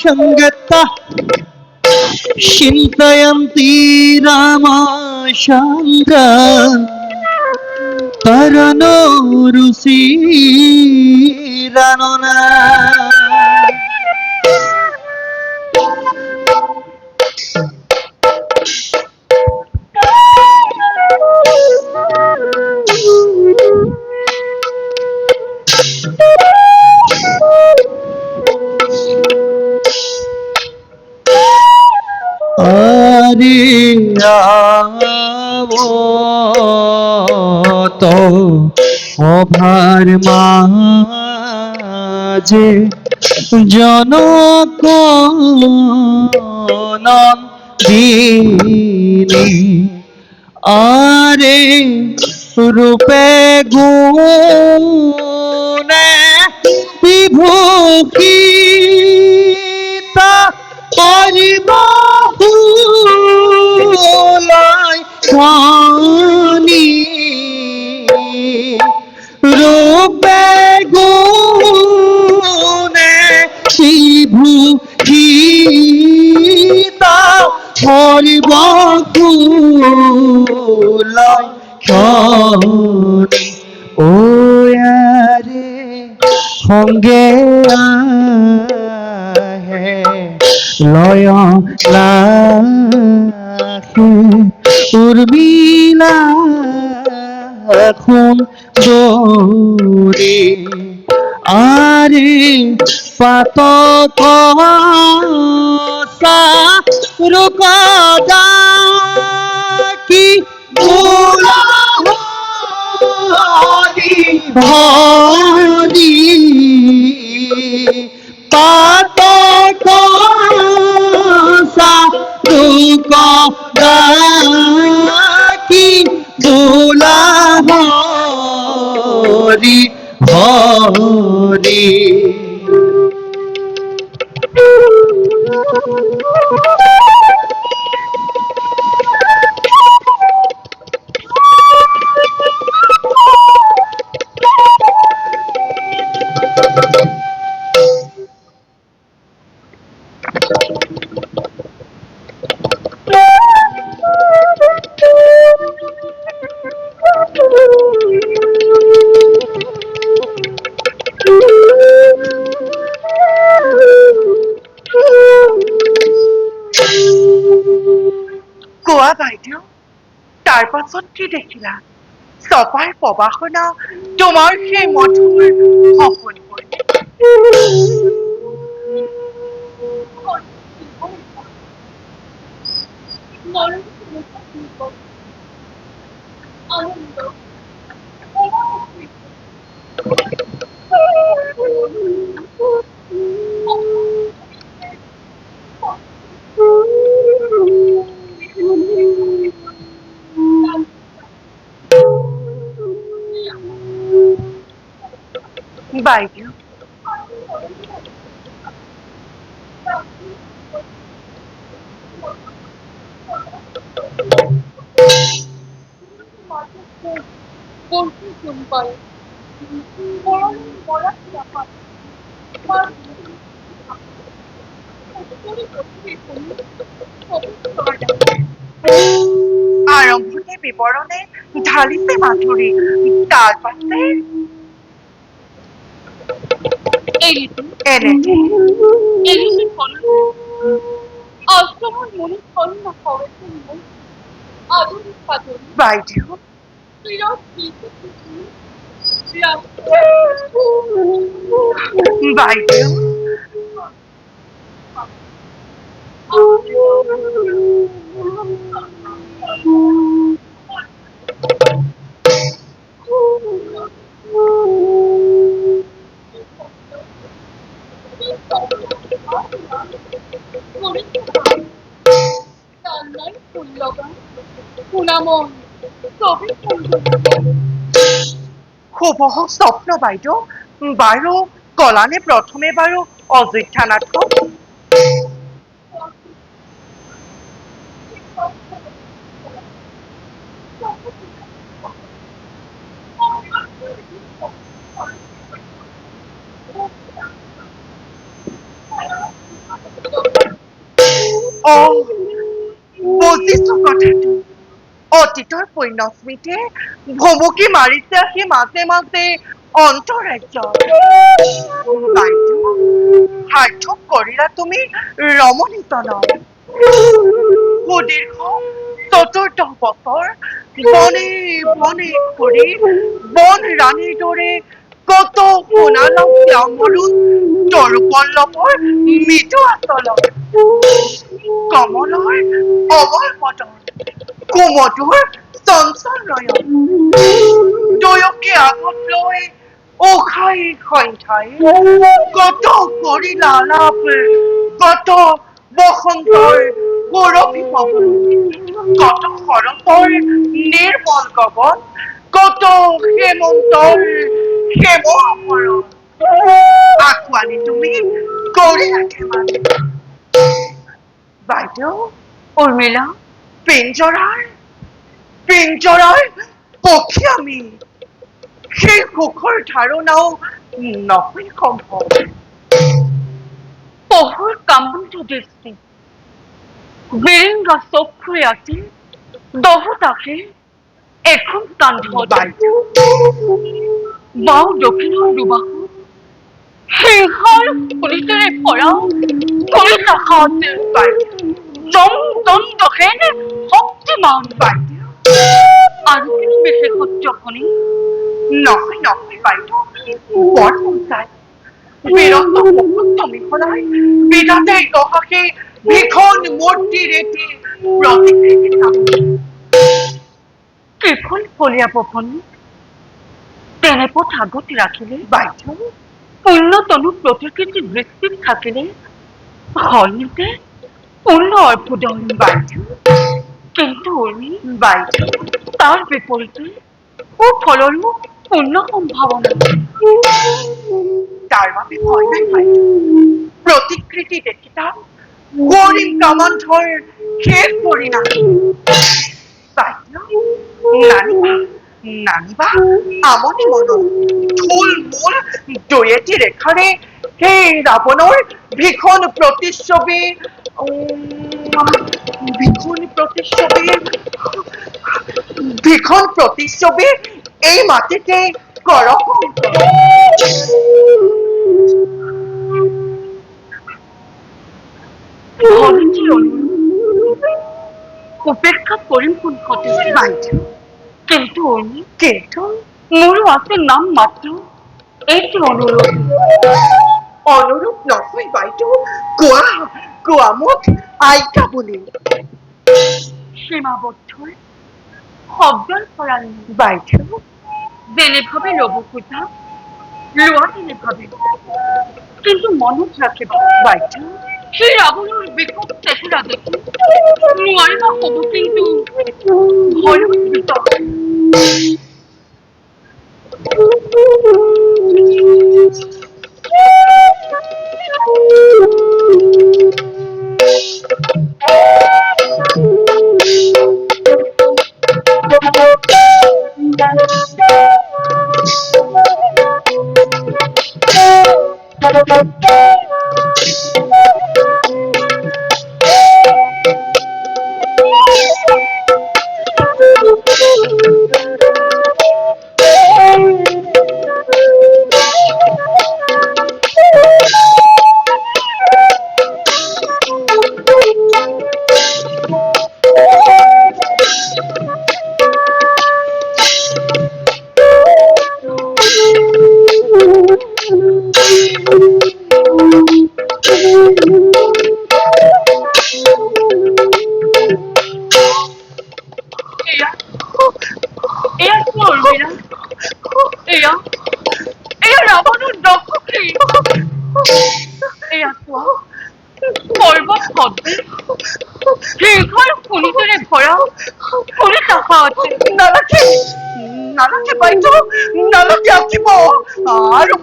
সঙ্গতা চিন্তয়ন্তি রামাশঙ্ক তরণোরুষিরাননা। আরে তো অভার মাঝে জনক নন্দিনী। আরে রূপে গুণে বিভূষিতা পরিবাহুলয় ধনী। রূপে গুণে বিভূষিতা পরিবাহুলয় ধনী। ও আরে সঙ্গে আহে লয় লাখে উর্মিলা এখন দৌড়ে। আরে পাতক রূপদা কি ভোলা হরি হরি। পাতক রূপদা কি ভোলা হরি হরি। কোৱা বাইদেউ, তাৰ পাছত কি দেখিলা? চপাই প্ৰবাসনা তোমাৰ সেই মধুৰ সপোনবোৰ। বাইদেউ, আৰম্ভণি বিৱৰণে ঢালিছে মাধুৰী, তাৰ পাছে এনেতে বাইদেউ, বাইদেউ, শুভ স্বপ্ন বাইদেউ। বাৰু কলানে প্ৰথমে বাৰু অযোধ্যানাথক? অ বুজিছো কথাটো অতীতৰ পুণ্যস্মৃতিয়ে ভুমুকি মাৰিছে আহি মাজে মাজে অন্তৰাজ্য বাইদেউ সাৰ্থক কৰিলা তুমি ৰমণীতনয় সুদীৰ্ঘ চতুৰ্থ বছৰ বনে বনে ঘূৰি বন ৰাণীৰ দৰে কত শুনালাম শ্যামৰুণ তৰুপল্লৱৰ মৃদু আচলত কমলৰ অমল পদৰ কুমধুৰ চঞ্চল নয়ন দুয়োকে আগত লৈ উশাই সন্ধ্যাই কত কৰিলা আলাপ কত বসন্তৰ সুৰভি পৱন কত শৰতৰ নিৰ্মল গগন কত হেমন্তৰ হেম অপৰণ আঁকোৱালি তুমি কৰিলা ধেমালি বাইদেউ উৰ্মিলা পিঞ্জৰাৰ পক্ষী আমি সেই সুখৰ ধাৰণাও নহয় সম্ভৱ পহুৰ কামন্ত দৃষ্টি বিৰিঙ্গা চক্ষুৰে আঁকি দহতাকে এখন কান্ধত বাইদেউ বাওঁ দক্ষিণৰ দুবাহু সিংহৰ কলিতেৰে ভৰা কলিতা খাওঁতে বাইদেউ দণ্ডহীন শক্তিমান বাইদেউ আৰু কোনো বিশেষত্ব শুনি নহয় নহয় বাইদেউ বৰ মজাই বিৰক্ত মুহূৰ্তমি সদায় বিধাতাই দহাকে ভীষণ মূৰ্তিৰ এটি প্ৰতিকৃতি কেৱল ফলীয়া পপনি তেনে পথ আগত ৰাখিলে বাইদেউ পুণ্যতনু প্ৰতিকৃতি দৃষ্টিত থাকিলে হলতে পূৰ্ণ অৰ্ভুদন বাইদেউ কিন্তু উৰ্মি বাইদেউ তাৰ বিপৰীতে সুফলৰো পূৰ্ণ সম্ভাৱনা তাৰ বাবে ভয় নাই বাইদেউ প্ৰতিকৃতি দেখিতা কৰিম কামান্ধৰ শেষ পৰিণাম বাইদেউ নানিবা আমনি মনত ঢোল মূল দুয়েটি ৰেখাৰে সেই ৰাৱণৰ ভীষণ প্ৰতিচ্ছবি এই মাটিতে কৰক উপেক্ষা কৰিম কোন সতে বাইদেউ কিন্তু মোৰো আছে নাম মাত্ৰ এইটো অনুৰূপ নহয় বাইদেউ কোৱা মোক আইতা বুলি সীমাবদ্ধ শব্দৰ পৰা বাইদেউ যেনেভাৱে ল'ব খোজা লোৱা তেনেভাৱে কিন্তু মনত ৰাখিব বাইদেউ সেই ৰাৱণৰ বিকট চেহেৰা দেখি নোৱাৰিবা হ'ব কিন্তু ভয়ত বিতত নালাগে বাইদেউ নালাগে আঁকিব আৰু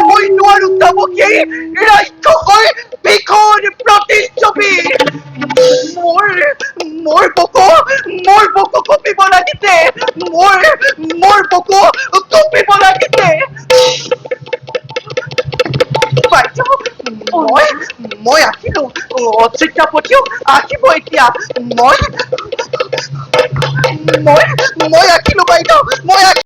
মই নোৱাৰো তাবকে ৰাক্ষসৰ ভীষণ প্ৰতিচ্ছবি মোৰ বুকু কঁপিব লাগিছে মোৰ বুকু কঁপিব লাগিছে বাইদেউ মই আঁকিলো অচিন্তাপতিও আহিব এতিয়া মই মই মই আঁকিলো বাইদেউ মই